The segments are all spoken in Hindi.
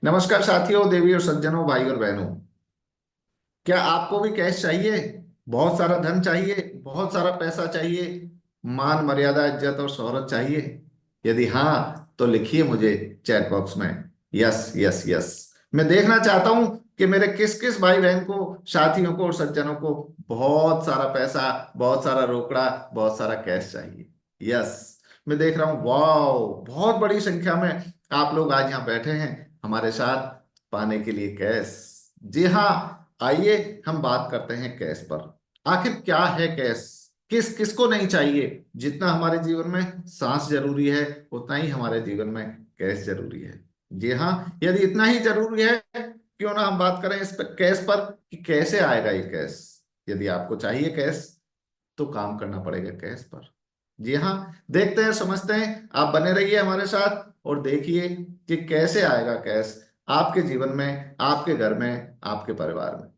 नमस्कार साथियों, देवी और सज्जनों, भाई और बहनों। क्या आपको भी कैश चाहिए? बहुत सारा धन चाहिए? बहुत सारा पैसा चाहिए? मान मर्यादा, इज्जत और शोहरत चाहिए? यदि हाँ तो लिखिए मुझे चैट बॉक्स में यस यस यस। मैं देखना चाहता हूं कि मेरे किस किस भाई बहन को, साथियों को और सज्जनों को बहुत सारा पैसा, बहुत सारा रोकड़ा, बहुत सारा कैश चाहिए। यस, मैं देख रहा हूँ। वाह, बहुत बड़ी संख्या में आप लोग आज यहाँ बैठे हैं हमारे साथ पाने के लिए कैश। जी हाँ, आइए हम बात करते हैं कैश पर। आखिर क्या है कैश? किस किस को नहीं चाहिए? जितना हमारे जीवन में सांस जरूरी है उतना ही हमारे जीवन में कैश जरूरी है। जी हाँ, यदि इतना ही जरूरी है, क्यों ना हम बात करें इस पर, कैश पर, कि कैसे आएगा ये कैश। यदि आपको चाहिए कैश तो काम करना पड़ेगा कैश पर। जी हाँ, देखते हैं, समझते हैं। आप बने रहिए हमारे साथ और देखिए कि कैसे आएगा कैश आपके जीवन में, आपके घर में, आपके परिवार में।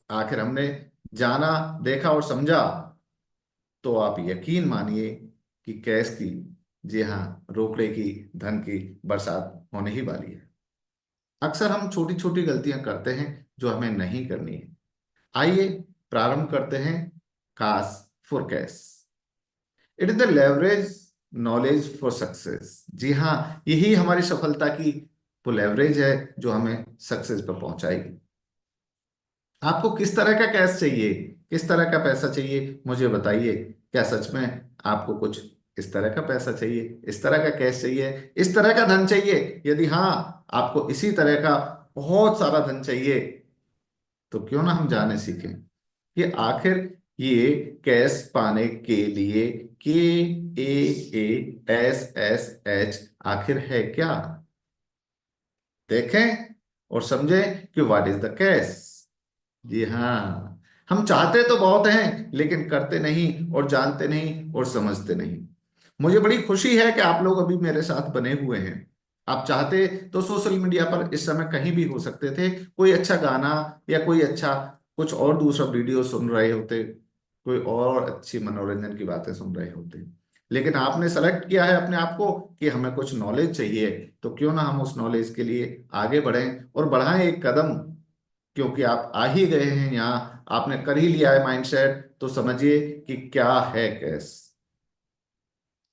आखिर हमने जाना, देखा और समझा तो आप यकीन मानिए कि कैश की, जी हाँ, रोकड़े की, धन की बरसात होने ही वाली है। अक्सर हम छोटी छोटी गलतियां करते हैं जो हमें नहीं करनी है। आइए प्रारंभ करते हैं। Cash for cash, it is the leverage knowledge for success. जी हाँ, यही हमारी सफलता की वो लेवरेज है जो हमें सक्सेस पर पहुंचाएगी। आपको किस तरह का कैश चाहिए? किस तरह का पैसा चाहिए, मुझे बताइए। क्या सच में आपको कुछ इस तरह का पैसा चाहिए, इस तरह का कैश चाहिए, इस तरह का धन चाहिए? यदि हाँ, आपको इसी तरह का बहुत सारा धन चाहिए, तो क्यों ना हम जाने सीखें कि आखिर ये कैश पाने के लिए के AASSH आखिर है क्या। देखें और समझें कि व्हाट इज द कैश। जी हाँ, हम चाहते तो बहुत हैं लेकिन करते नहीं, और जानते नहीं, और समझते नहीं। मुझे बड़ी खुशी है कि आप लोग अभी मेरे साथ बने हुए हैं। आप चाहते तो सोशल मीडिया पर इस समय कहीं भी हो सकते थे, कोई अच्छा गाना या कोई अच्छा कुछ और दूसरा वीडियो सुन रहे होते, कोई और अच्छी मनोरंजन की बातें सुन रहे होते। लेकिन आपने सेलेक्ट किया है अपने आप को कि हमें कुछ नॉलेज चाहिए, तो क्यों ना हम उस नॉलेज के लिए आगे बढ़ें और बढ़ाएं एक कदम। क्योंकि आप आ ही गए हैं यहाँ, आपने कर ही लिया है माइंडसेट, तो समझिए कि क्या है कैश।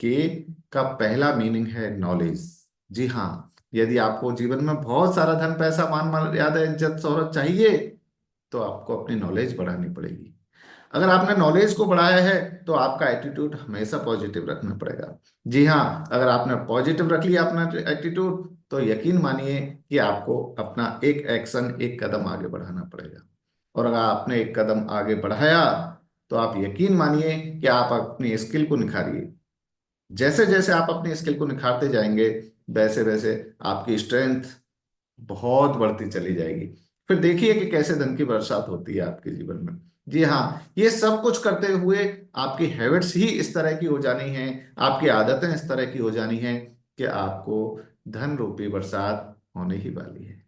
के का पहला मीनिंग है नॉलेज। जी हाँ, यदि आपको जीवन में बहुत सारा धन, पैसा, मान मर्यादा, इज्जत, शोहरत चाहिए तो आपको अपनी नॉलेज बढ़ानी पड़ेगी। अगर आपने नॉलेज को बढ़ाया है तो आपका एटीट्यूड हमेशा पॉजिटिव रखना पड़ेगा। जी हाँ, अगर आपने पॉजिटिव रख लिया अपना एटीट्यूड, तो यकीन मानिए कि आपको अपना एक एक्शन, एक कदम आगे बढ़ाना पड़ेगा। और अगर आपने एक कदम आगे बढ़ाया तो आप यकीन मानिए कि आप अपनी स्किल को निखारिए। जैसे जैसे आप अपनी स्किल को निखारते जाएंगे, वैसे वैसे आपकी स्ट्रेंथ बहुत बढ़ती चली जाएगी। फिर देखिए कि कैसे धन की बरसात होती है आपके जीवन में। जी हाँ, ये सब कुछ करते हुए आपकी हैबिट्स ही इस तरह की हो जानी है, आपकी आदतें इस तरह की हो जानी है कि आपको धन रूपी बरसात होने ही वाली है।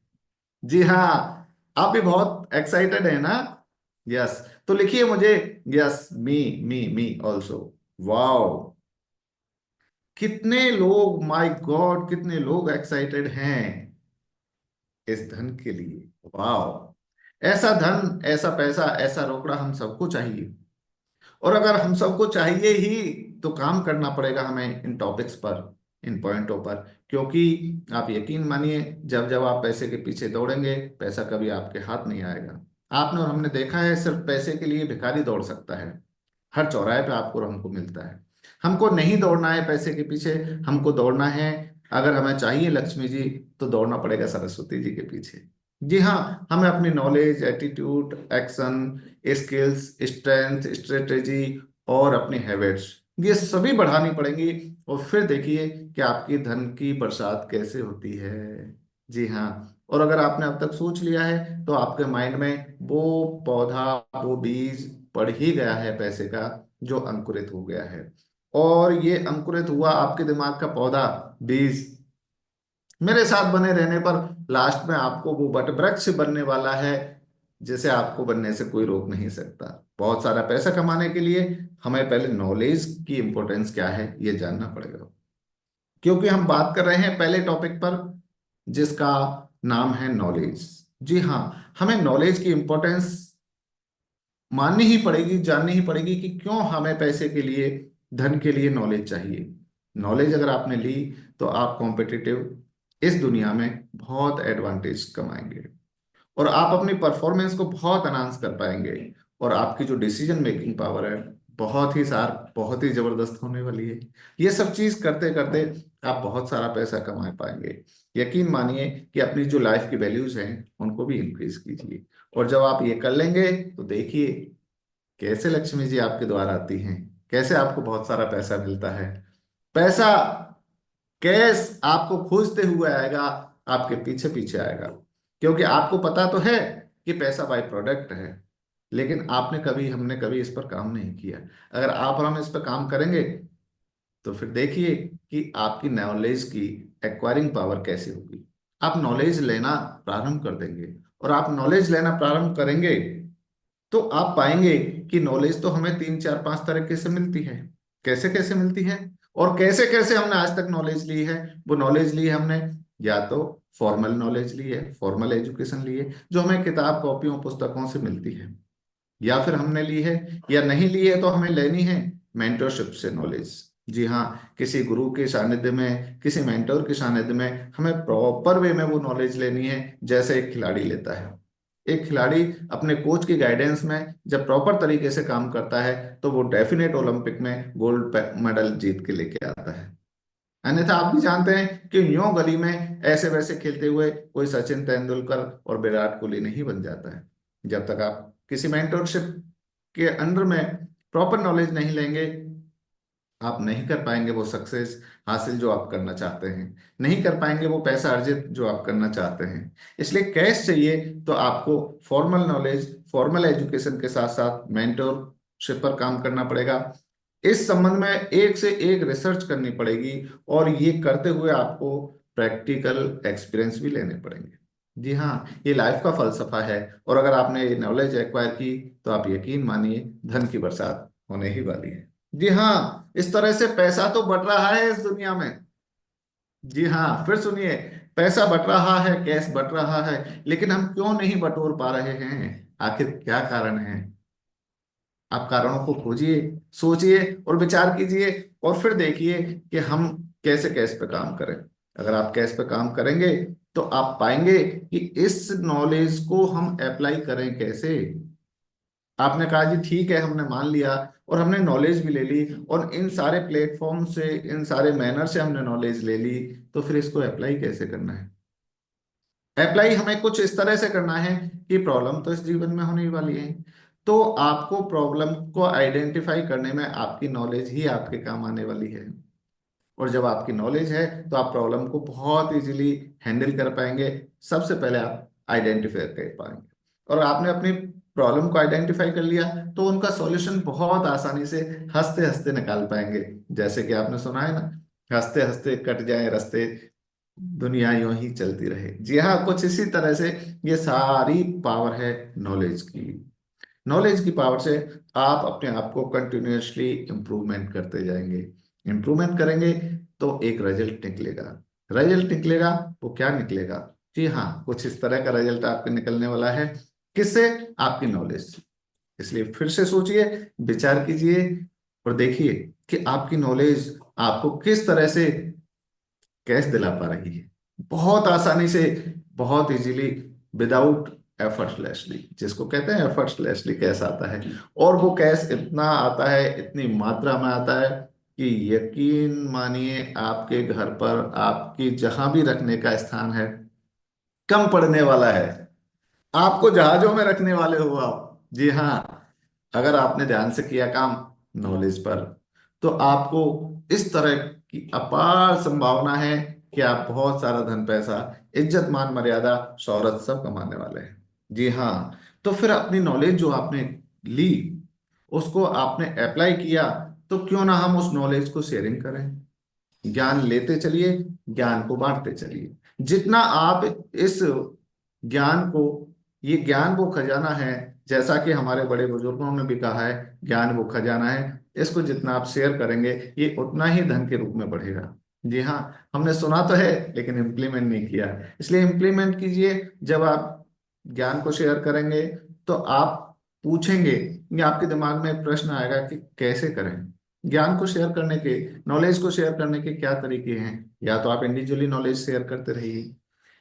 जी हाँ, आप भी बहुत एक्साइटेड है ना? यस, तो लिखिए मुझे यस, मी मी मी ऑल्सो। वाओ, कितने लोग, माय गॉड, कितने लोग एक्साइटेड हैं इस धन के लिए। वाह, ऐसा धन, ऐसा पैसा, ऐसा रोकड़ा हम सबको चाहिए। और अगर हम सबको चाहिए ही तो काम करना पड़ेगा हमें इन टॉपिक्स पर, इन पॉइंटों पर। क्योंकि आप यकीन मानिए, जब जब आप पैसे के पीछे दौड़ेंगे, पैसा कभी आपके हाथ नहीं आएगा। आपने और हमने देखा है, सिर्फ पैसे के लिए भिखारी दौड़ सकता है। हर चौराहे पे आपको और हमको मिलता है। हमको नहीं दौड़ना है पैसे के पीछे, हमको दौड़ना है, अगर हमें चाहिए लक्ष्मी जी, तो दौड़ना पड़ेगा सरस्वती जी के पीछे। जी हाँ, हमें अपनी knowledge, attitude, action, skills, strength, strategy और अपनी हैबिट्स, ये सभी बढ़ानी पड़ेंगी। और फिर देखिए कि आपकी धन की बरसात कैसे होती है। जी हाँ, और अगर आपने अब तक सोच लिया है तो आपके माइंड में वो पौधा, वो बीज पड़ ही गया है पैसे का, जो अंकुरित हो गया है। और ये अंकुरित हुआ आपके दिमाग का पौधा, बीज, मेरे साथ बने रहने पर लास्ट में आपको वो वट वृक्ष बनने वाला है, जिसे आपको बनने से कोई रोक नहीं सकता। बहुत सारा पैसा कमाने के लिए हमें पहले नॉलेज की इंपॉर्टेंस क्या है ये जानना पड़ेगा। क्योंकि हम बात कर रहे हैं पहले टॉपिक पर, जिसका नाम है नॉलेज। जी हाँ, हमें नॉलेज की इंपॉर्टेंस माननी ही पड़ेगी, जाननी ही पड़ेगी कि क्यों हमें पैसे के लिए, धन के लिए नॉलेज चाहिए। नॉलेज अगर आपने ली तो आप कॉम्पिटिटिव इस दुनिया में बहुत एडवांटेज कमाएंगे, और आप अपनी परफॉर्मेंस को बहुत अनाउंस कर पाएंगे, और आपकी जो डिसीजन मेकिंग पावर है बहुत ही शार्प, बहुत ही जबरदस्त होने वाली है। ये सब चीज करते करते आप बहुत सारा पैसा कमा पाएंगे। यकीन मानिए कि अपनी जो लाइफ की वैल्यूज हैं उनको भी इंक्रीज कीजिए, और जब आप ये कर लेंगे तो देखिए कैसे लक्ष्मी जी आपके द्वार आती हैं, कैसे आपको बहुत सारा पैसा मिलता है। पैसा कैश आपको खोजते हुए आएगा, आपके पीछे पीछे आएगा, क्योंकि आपको पता तो है कि पैसा बाय प्रोडक्ट है, लेकिन आपने कभी, हमने कभी इस पर काम नहीं किया। अगर आप और हम इस पर काम करेंगे तो फिर देखिए कि आपकी नॉलेज की एक्वायरिंग पावर कैसी होगी। आप नॉलेज लेना प्रारंभ कर देंगे, और आप नॉलेज लेना प्रारंभ करेंगे तो आप पाएंगे कि नॉलेज तो हमें तीन चार पांच तरीके से मिलती है। कैसे कैसे मिलती है, और कैसे कैसे हमने आज तक नॉलेज ली है। वो नॉलेज ली है हमने, या तो फॉर्मल नॉलेज ली है, फॉर्मल एजुकेशन ली है जो हमें किताब कॉपियों पुस्तकों से मिलती है, या फिर हमने ली है, या नहीं ली है तो हमें लेनी है मेंटरशिप से नॉलेज। जी हाँ, किसी गुरु के सानिध्य में, किसी मेंटोर के सानिध्य में हमें प्रॉपर वे में वो नॉलेज लेनी है, जैसे एक खिलाड़ी लेता है। एक खिलाड़ी अपने कोच की गाइडेंस में जब प्रॉपर तरीके से काम करता है तो वो डेफिनेट ओलंपिक में गोल्ड मेडल जीत के लेके आता है। अन्यथा आप भी जानते हैं कि यूं गली में ऐसे वैसे खेलते हुए कोई सचिन तेंदुलकर और विराट कोहली नहीं बन जाता है। जब तक आप किसी मेंटरशिप के अंडर में प्रॉपर नॉलेज नहीं लेंगे, आप नहीं कर पाएंगे वो सक्सेस हासिल जो आप करना चाहते हैं, नहीं कर पाएंगे वो पैसा अर्जित जो आप करना चाहते हैं। इसलिए कैश चाहिए तो आपको फॉर्मल नॉलेज, फॉर्मल एजुकेशन के साथ साथ मेंटरशिप पर काम करना पड़ेगा। इस संबंध में एक से एक रिसर्च करनी पड़ेगी, और ये करते हुए आपको प्रैक्टिकल एक्सपीरियंस भी लेने पड़ेंगे। जी हाँ, ये लाइफ का फलसफा है, और अगर आपने ये नॉलेज एक्वायर की तो आप यकीन मानिए धन की बरसात होने ही वाली है। जी हाँ, इस तरह से पैसा तो बढ़ रहा है इस दुनिया में। जी हाँ, फिर सुनिए, पैसा बढ़ रहा है, कैश बढ़ रहा है, लेकिन हम क्यों नहीं बटोर पा रहे हैं? आखिर क्या कारण है? आप कारणों को खोजिए, सोचिए और विचार कीजिए, और फिर देखिए कि हम कैसे कैश पे काम करें। अगर आप कैश पे काम करेंगे तो आप पाएंगे कि इस नॉलेज को हम अप्लाई करें कैसे। आपने कहा जी ठीक है, हमने मान लिया, और हमने नॉलेज भी ले ली, और इन सारे प्लेटफॉर्म से, इन सारे मैनर से हमने नॉलेज ले ली, तो फिर इसको अप्लाई कैसे करना है? अप्लाई हमें कुछ इस तरह से करना है कि प्रॉब्लम तो इस जीवन में होने ही वाली है, तो आपको प्रॉब्लम को आइडेंटिफाई करने में आपकी नॉलेज ही आपके काम आने वाली है। और जब आपकी नॉलेज है तो आप प्रॉब्लम को बहुत इजीली हैंडल कर पाएंगे। सबसे पहले आप आइडेंटिफाई कर पाएंगे, और आपने अपनी प्रॉब्लम को आइडेंटिफाई कर लिया तो उनका सॉल्यूशन बहुत आसानी से हंसते हंसते निकाल पाएंगे। जैसे कि आपने सुना है ना, हंसते हंसते कट जाए रास्ते, दुनिया यूं ही चलती रहे। जी हाँ, कुछ इसी तरह से ये सारी पावर है नॉलेज की। नॉलेज की पावर से आप अपने आप को कंटिन्यूअसली इम्प्रूवमेंट करते जाएंगे। इम्प्रूवमेंट करेंगे तो एक रिजल्ट निकलेगा। रिजल्ट निकलेगा, वो क्या निकलेगा? जी हाँ, कुछ इस तरह का रिजल्ट आपके निकलने वाला है। किससे? आपकी नॉलेज से। इसलिए फिर से सोचिए, विचार कीजिए, और देखिए कि आपकी नॉलेज आपको किस तरह से कैश दिला पा रही है। बहुत आसानी से, बहुत इजीली, विदाउट एफर्टलेसली, जिसको कहते हैं एफर्टलेसली कैश आता है। और वो कैश इतना आता है, इतनी मात्रा में आता है कि यकीन मानिए आपके घर पर, आपकी जहां भी रखने का स्थान है कम पड़ने वाला है। आपको जहाजों में रखने वाले हो आप। जी हाँ, अगर आपने ध्यान से किया काम नॉलेज पर, तो आपको इस तरह की अपार संभावना है कि आप बहुत सारा धन पैसा, इज्जत मान मर्यादा, शोहरत सब कमाने वाले हैं। जी हाँ, तो फिर अपनी नॉलेज जो आपने ली, उसको आपने अप्लाई किया, तो क्यों ना हम उस नॉलेज को शेयरिंग करें। ज्ञान लेते चलिए, ज्ञान को बांटते चलिए। जितना आप इस ज्ञान को, ये ज्ञान वो खजाना है, जैसा कि हमारे बड़े बुजुर्गों ने भी कहा है, ज्ञान वो खजाना है, इसको जितना आप शेयर करेंगे ये उतना ही धन के रूप में बढ़ेगा। जी हाँ, हमने सुना तो है लेकिन इम्प्लीमेंट नहीं किया। इसलिए इम्प्लीमेंट कीजिए। जब आप ज्ञान को शेयर करेंगे तो आप पूछेंगे, या आपके दिमाग में एक प्रश्न आएगा कि कैसे करें। ज्ञान को शेयर करने के, नॉलेज को शेयर करने के क्या तरीके हैं? या तो आप इंडिविजुअली नॉलेज शेयर करते रहिए,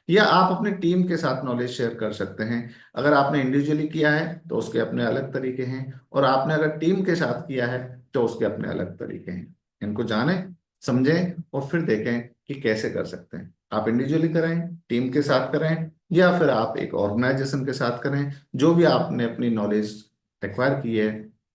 या आप अपनी टीम के साथ नॉलेज शेयर कर सकते हैं। अगर आपने इंडिविजुअली किया है तो उसके अपने अलग तरीके हैं, और आपने अगर टीम के साथ किया है तो उसके अपने अलग तरीके हैं। इनको जानें, समझें, और फिर देखें कि कैसे कर सकते हैं। आप इंडिविजुअली करें, टीम के साथ करें, या फिर आप एक ऑर्गेनाइजेशन के साथ करें। जो भी आपने अपनी नॉलेज एक्वायर की है,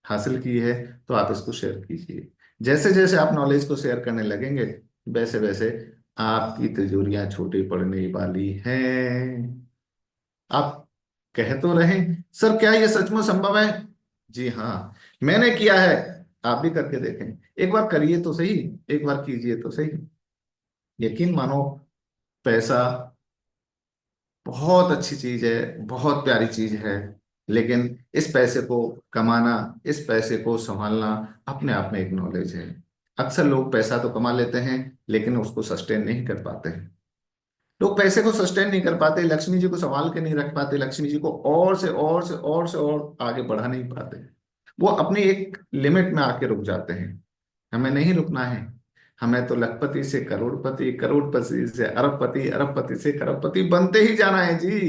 हासिल की है, तो आप इसको शेयर कीजिए। जैसे जैसे आप नॉलेज को शेयर करने लगेंगे, वैसे वैसे आपकी तिजोरियां छोटी पड़ने वाली हैं। आप कह तो रहे, सर क्या ये सचमुच संभव है? जी हाँ, मैंने किया है। आप भी करके देखें, एक बार करिए तो सही, एक बार कीजिए तो सही। यकीन मानो, पैसा बहुत अच्छी चीज है, बहुत प्यारी चीज है, लेकिन इस पैसे को कमाना, इस पैसे को संभालना अपने आप में एक नॉलेज है। अक्सर लोग पैसा तो कमा लेते हैं लेकिन उसको सस्टेन नहीं कर पाते हैं। लोग पैसे को सस्टेन नहीं कर पाते, लक्ष्मी जी को संभाल के नहीं रख पाते, लक्ष्मी जी को और से और से और से और आगे बढ़ा नहीं पाते। वो अपनी एक लिमिट में आके रुक जाते हैं। हमें नहीं रुकना है। हमें तो लखपति से करोड़पति, करोड़पति से अरबपति, अरबपति से करोड़पति बनते ही जाना है जी।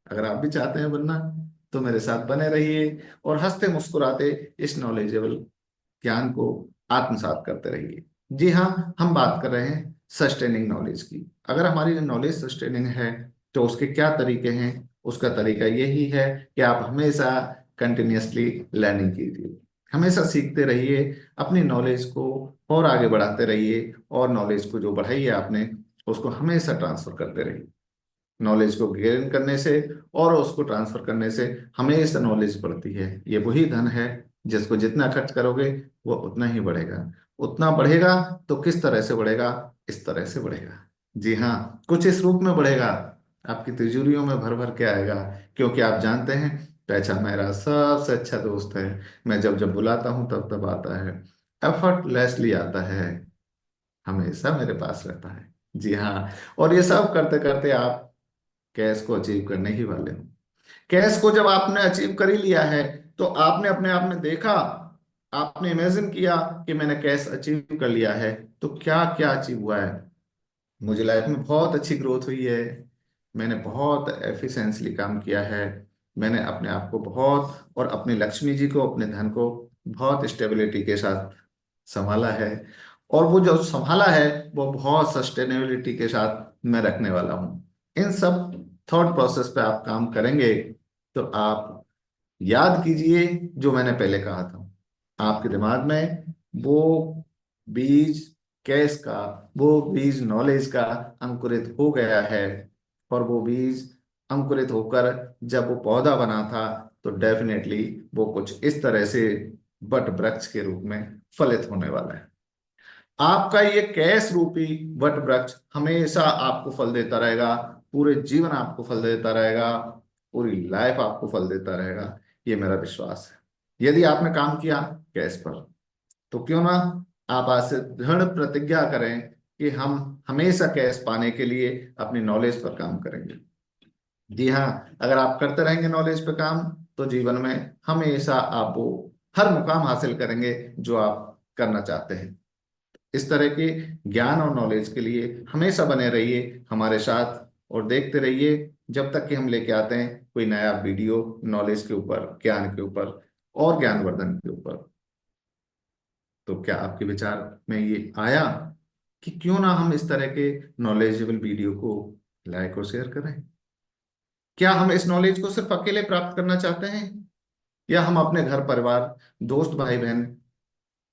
अगर आप भी चाहते हैं बनना, तो मेरे साथ बने रहिए और हंसते मुस्कुराते इस नॉलेजेबल ज्ञान को आत्मसात करते रहिए। जी हाँ, हम बात कर रहे हैं सस्टेनिंग नॉलेज की। अगर हमारी नॉलेज सस्टेनिंग है तो उसके क्या तरीके हैं? उसका तरीका यही है कि आप हमेशा कंटिन्यूअसली लर्निंग कीजिए, हमेशा सीखते रहिए, अपनी नॉलेज को और आगे बढ़ाते रहिए, और नॉलेज को जो बढ़ाई है आपने, उसको हमेशा ट्रांसफर करते रहिए। नॉलेज को गेन करने से और उसको ट्रांसफर करने से हमेशा नॉलेज बढ़ती है। ये वही धन है जिसको जितना खर्च करोगे वो उतना ही बढ़ेगा। उतना बढ़ेगा तो किस तरह से बढ़ेगा? इस तरह से बढ़ेगा। जी हाँ, कुछ इस रूप में बढ़ेगा, आपकी तिजोरियों में भर भर के आएगा। क्योंकि आप जानते हैं, पैसा मेरा सबसे अच्छा दोस्त है। मैं जब जब बुलाता हूँ तब तब आता है, एफर्टलेसली आता है, हमेशा मेरे पास रहता है। जी हाँ, और ये सब करते करते आप कैश को अचीव करने ही वाले हो। कैश को जब आपने अचीव कर ही लिया है, तो आपने अपने आप में देखा, आपने इमेजिन किया कि मैंने कैश अचीव कर लिया है, तो क्या क्या अचीव हुआ है? मुझे लाइफ में बहुत अच्छी ग्रोथ हुई है, मैंने बहुत एफिशिएंटली काम किया है, मैंने अपने आप को बहुत और अपनी लक्ष्मी जी को, अपने धन को बहुत स्टेबिलिटी के साथ संभाला है। और वो जो संभाला है वो बहुत सस्टेनेबिलिटी के साथ मैं रखने वाला हूँ। इन सब थॉट प्रोसेस पे आप काम करेंगे तो आप याद कीजिए जो मैंने पहले कहा था, आपके दिमाग में वो बीज कैश का, वो बीज नॉलेज का अंकुरित हो गया है। और वो बीज अंकुरित होकर जब वो पौधा बना था, तो डेफिनेटली वो कुछ इस तरह से वट वृक्ष के रूप में फलित होने वाला है। आपका ये कैश रूपी वट वृक्ष हमेशा आपको फल देता रहेगा, पूरे जीवन आपको फल देता रहेगा, पूरी लाइफ आपको फल देता रहेगा। ये मेरा विश्वास है। यदि आपने काम किया कैश पर, तो क्यों ना आप आज से दृढ़ प्रतिज्ञा करें कि हम हमेशा कैश पाने के लिए अपनी नॉलेज पर काम करेंगे। जी हाँ, अगर आप करते रहेंगे नॉलेज पे काम, तो जीवन में हमेशा आप वो हर मुकाम हासिल करेंगे जो आप करना चाहते हैं। इस तरह के ज्ञान और नॉलेज के लिए हमेशा बने रहिए हमारे साथ, और देखते रहिए जब तक कि हम लेके आते हैं कोई नया वीडियो नॉलेज के ऊपर, ज्ञान के ऊपर और ज्ञानवर्धन के ऊपर। तो क्या आपके विचार में ये आया कि क्यों ना हम इस तरह के नॉलेजेबल वीडियो को लाइक और शेयर करें? क्या हम इस नॉलेज को सिर्फ अकेले प्राप्त करना चाहते हैं, या हम अपने घर परिवार, दोस्त, भाई बहन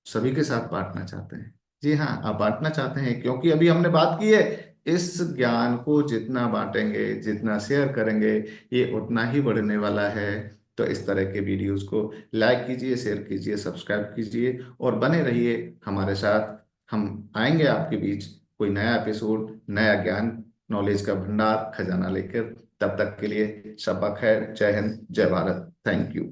सभी के साथ बांटना चाहते हैं? जी हाँ, आप बांटना चाहते हैं, क्योंकि अभी हमने बात की है, इस ज्ञान को जितना बांटेंगे, जितना शेयर करेंगे, ये उतना ही बढ़ने वाला है। तो इस तरह के वीडियोस को लाइक कीजिए, शेयर कीजिए, सब्सक्राइब कीजिए और बने रहिए हमारे साथ। हम आएंगे आपके बीच कोई नया एपिसोड, नया ज्ञान, नॉलेज का भंडार, खजाना लेकर। तब तक के लिए शब्बा खैर, जय हिंद, जय भारत, थैंक यू।